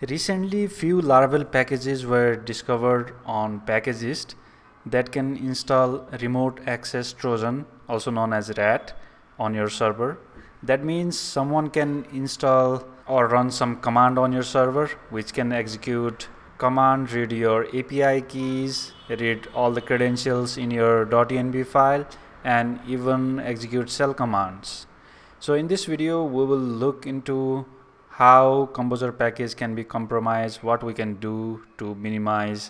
Recently, few Laravel packages were discovered on Packagist that can install Remote Access Trojan, also known as RAT, on your server. That means someone can install or run some command on your server which can execute command, read your API keys, read all the credentials in your .env file, and even execute shell commands. So in this video, we will look into how Composer package can be compromised, what we can do to minimize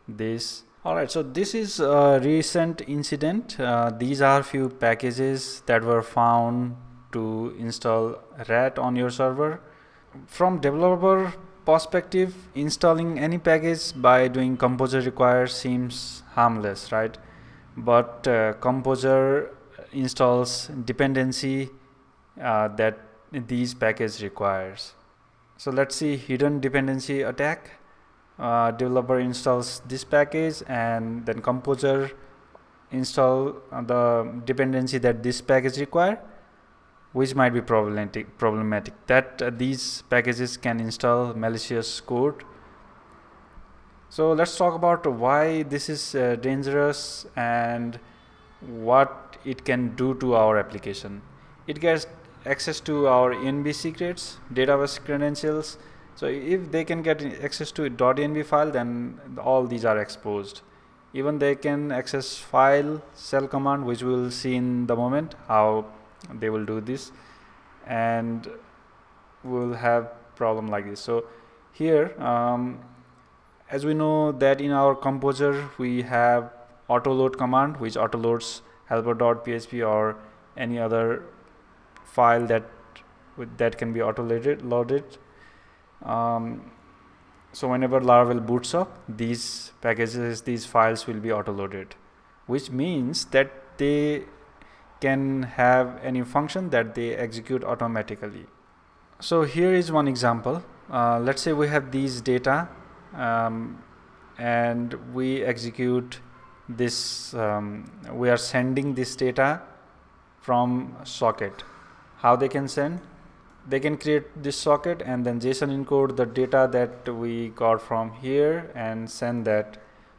this. Alright, so this is a recent incident. These are few packages that were found to install RAT on your server. From developer perspective, installing any package by doing Composer require seems harmless, right? But Composer installs dependency that these package requires. So let's see hidden dependency attack. Developer installs this package and then Composer install the dependency that this package require, which might be problematic that these packages can install malicious code. So let's talk about why this is dangerous and what it can do to our application. It gets access to our env secrets, database credentials. So if they can get access to .env file, then all these are exposed. Even they can access file shell command, which we will see in the moment how they will do this, and we'll have problem like this. So here, as we know that in our Composer we have autoload command which autoloads helper.php or any other file that can be loaded. So whenever Laravel boots up, these packages, these files will be autoloaded, which means that they can have any function that they execute automatically. So here is one example. Let's say we have these data and we execute this, we are sending this data from socket. How they can send? They can create this socket and then JSON encode the data that we got from here and send that.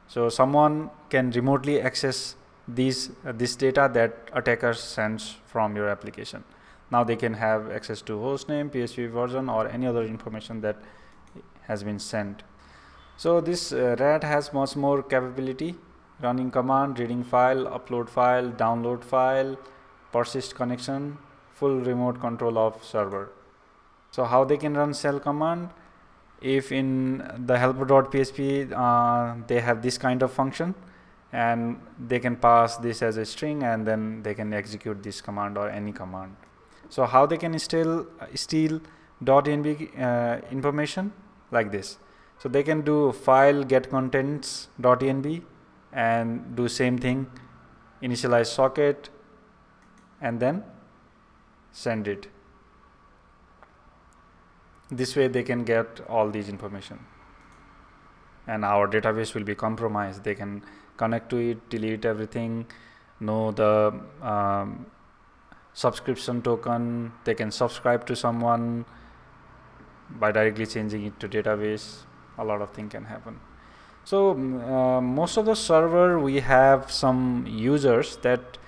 So someone can remotely access this data that attacker sends from your application. Now they can have access to hostname, PHP version, or any other information that has been sent. So this RAT has much more capability: running command, reading file, upload file, download file, persist connection, full remote control of server. So how they can run shell command? If in the helper.php they have this kind of function, and they can pass this as a string, and then they can execute this command or any command. So how they can steal .env information? Like this. So they can do file get contents .env and do same thing, initialize socket and then send it. This way they can get all these information and our database will be compromised. They can connect to it, delete everything, know the subscription token. They can subscribe to someone by directly changing it to database. A lot of things can happen. So most of the server, we have some users that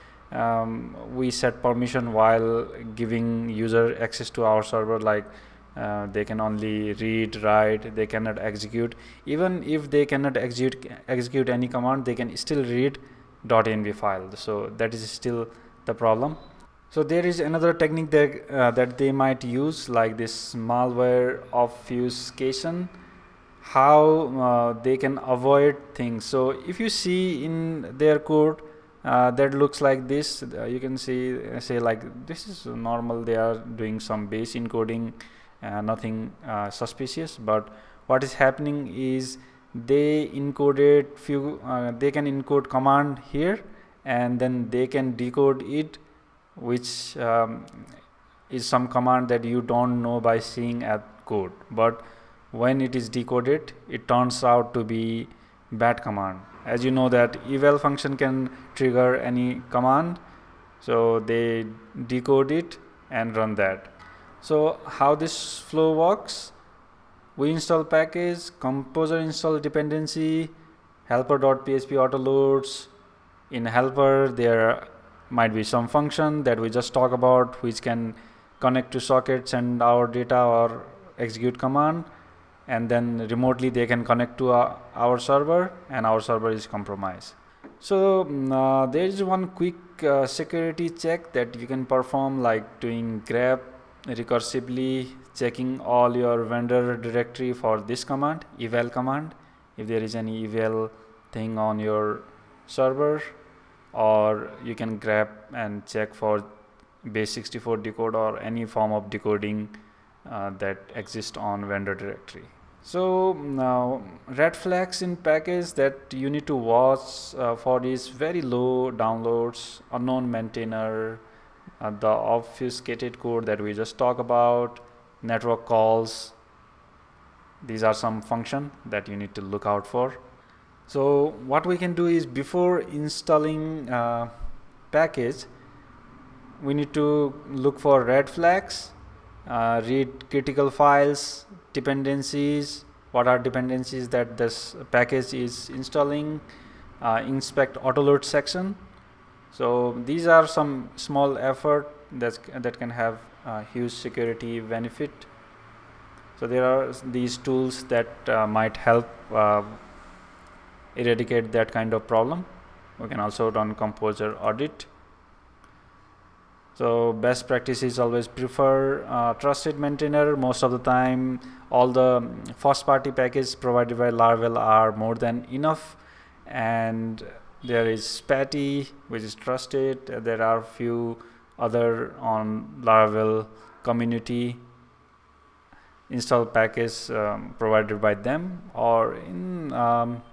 we set permission while giving user access to our server, like they can only read, write, they cannot execute. Even if they cannot execute any command, they can still read .env file. So that is still the problem. So there is another technique that they might use, like this malware obfuscation. How they can avoid things. So if you see in their code that looks like this, you can see say like this is normal. They are doing some base encoding, nothing suspicious. But what is happening is they encoded few. They can encode command here, and then they can decode it, which is some command that you don't know by seeing at code. But when it is decoded, it turns out to be bad command. As you know that eval function can trigger any command, so they decode it and run that. So how this flow works? We install package, composer install dependency, helper.php autoloads. In helper there might be some function that we just talk about which can connect to socket, send our data or execute command, and then remotely they can connect to our server, and our server is compromised. So there is one quick security check that you can perform, like doing grep recursively, checking all your vendor directory for this command, eval command, if there is any eval thing on your server, or you can grep and check for base64 decode or any form of decoding that exists on vendor directory. So now red flags in package that you need to watch for is very low downloads, unknown maintainer, the obfuscated code that we just talked about, network calls. These are some function that you need to look out for. So what we can do is, before installing package, we need to look for red flags, read critical files, dependencies, what are dependencies that this package is installing, inspect autoload section. So these are some small effort that can have a huge security benefit. So there are these tools that might help eradicate that kind of problem. We can also run composer audit. So best practice is always prefer trusted maintainer. Most of the time all the first party packages provided by Laravel are more than enough, and there is Patty, which is trusted. There are few other on Laravel community install package provided by them, or in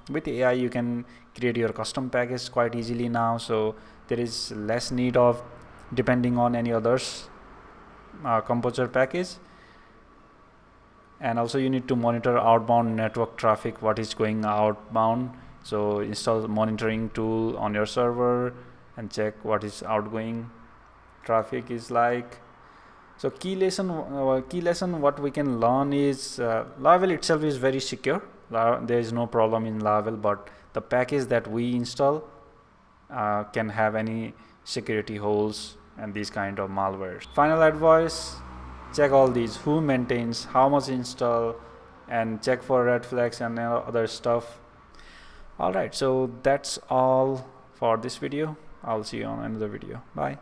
with AI you can create your custom package quite easily now, so there is less need of depending on any others composer package. And also you need to monitor outbound network traffic, what is going outbound. So install monitoring tool on your server and check what is outgoing traffic is like. So key lesson what we can learn is Laravel itself is very secure. There is no problem in Laravel, but the package that we install can have any security holes and these kind of malwares. Final advice: check all these, who maintains, how much install, and check for red flags and other stuff. Alright, so that's all for this video. I'll see you on another video. Bye.